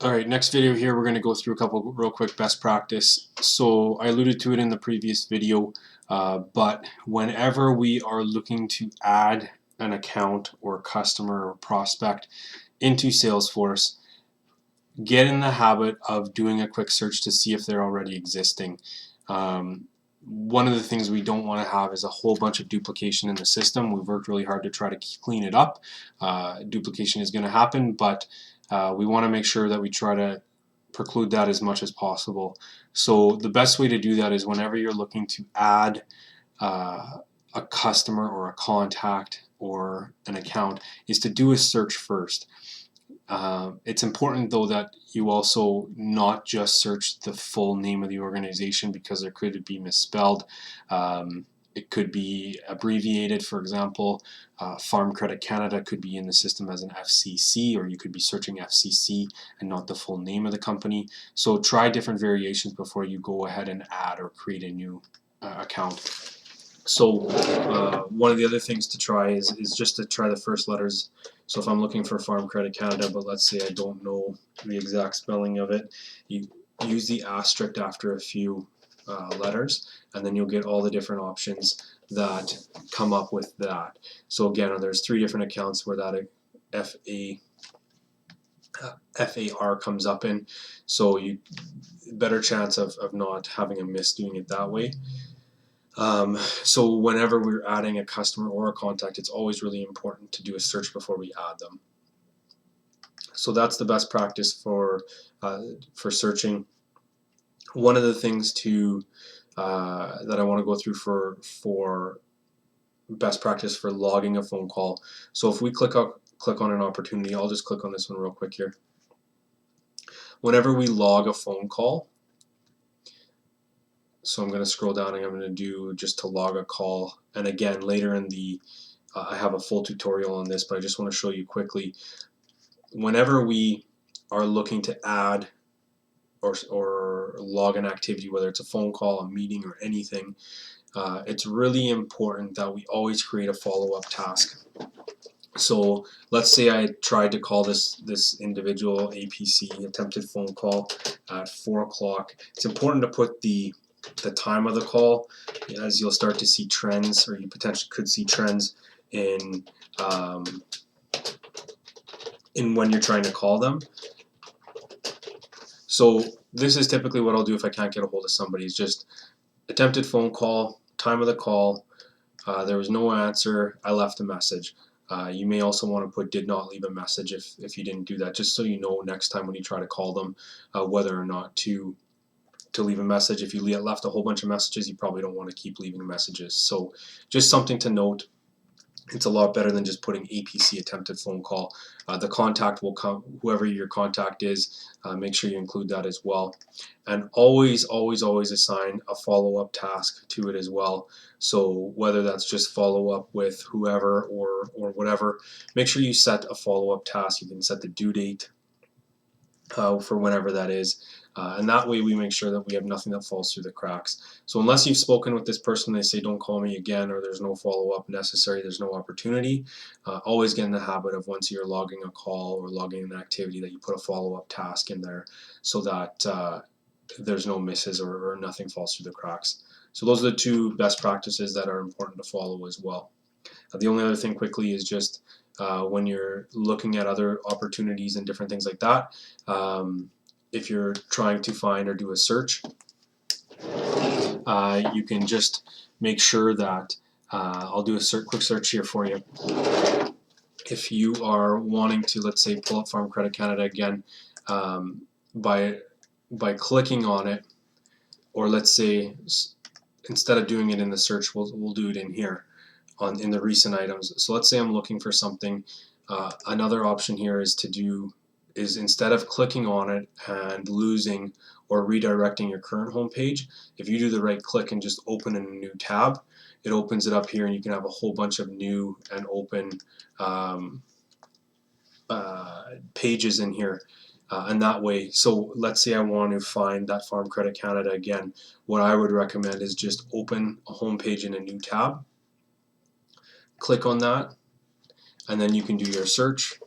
Alright, next video here we're going to go through a couple real quick best practice. So I alluded to it in the previous video, but whenever we are looking to add an account or customer or prospect into Salesforce, get in the habit of doing a quick search to see if they're already existing. One of the things we don't want to have is a whole bunch of duplication in the system. We've worked really hard to try to clean it up. Duplication is going to happen, but we want to make sure that we try to preclude that as much as possible. So the best way to do that is whenever you're looking to add a customer or a contact or an account is to do a search first. It's important though that you also not just search the full name of the organization, because there could be misspelled. It could be abbreviated. For example, Farm Credit Canada could be in the system as an FCC, or you could be searching FCC and not the full name of the company. So try different variations before you go ahead and add or create a new account. So one of the other things to try is just to try the first letters. So if I'm looking for Farm Credit Canada, but let's say I don't know the exact spelling of it, you use the asterisk after a few letters, and then you'll get all the different options that come up with that. So again, there's 3 different accounts where that FAR comes up in, so you better chance of not having a miss doing it that way. So whenever we're adding a customer or a contact, it's always really important to do a search before we add them. So that's the best practice for searching. One of the things that I want to go through for best practice for logging a phone call. So if we click on an opportunity, I'll just click on this one real quick here. Whenever we log a phone call, so I'm going to scroll down and I'm going to do just to log a call. And again, later in the I have a full tutorial on this, but I just want to show you quickly. Whenever we are looking to add or log an activity, whether it's a phone call, a meeting, or anything, it's really important that we always create a follow-up task. So let's say I tried to call this individual APC, attempted phone call, at 4 o'clock. It's important to put the time of the call, as you'll start to see trends, or you potentially could see trends in when you're trying to call them. So this is typically what I'll do if I can't get a hold of somebody, is just attempted phone call, time of the call, there was no answer, I left a message. You may also want to put did not leave a message if you didn't do that, just so you know next time when you try to call them whether or not to leave a message. If you left a whole bunch of messages, you probably don't want to keep leaving messages. So just something to note. It's a lot better than just putting APC, attempted phone call. The contact will come, whoever your contact is, make sure you include that as well. And always assign a follow-up task to it as well. So whether that's just follow up with whoever or whatever, make sure you set a follow-up task. You can set the due date for whenever that is. And that way we make sure that we have nothing that falls through the cracks. So unless you've spoken with this person, they say don't call me again, or there's no follow-up necessary, there's no opportunity, always get in the habit of, once you're logging a call or logging an activity, that you put a follow-up task in there so that there's no misses or nothing falls through the cracks. So those are the 2 best practices that are important to follow as well. The only other thing quickly is just when you're looking at other opportunities and different things like that, if you're trying to find or do a search, you can just make sure that I'll do a quick search here for you. If you are wanting to, let's say, pull up Farm Credit Canada again, by clicking on it, or let's say instead of doing it in the search, we'll do it in here in the recent items. So let's say I'm looking for something. Another option here is instead of clicking on it and losing or redirecting your current home page, if you do the right click and just open in a new tab, it opens it up here, and you can have a whole bunch of new and open pages in here. And that way, so let's say I want to find that Farm Credit Canada again, what I would recommend is just open a home page in a new tab, click on that, and then you can do your search.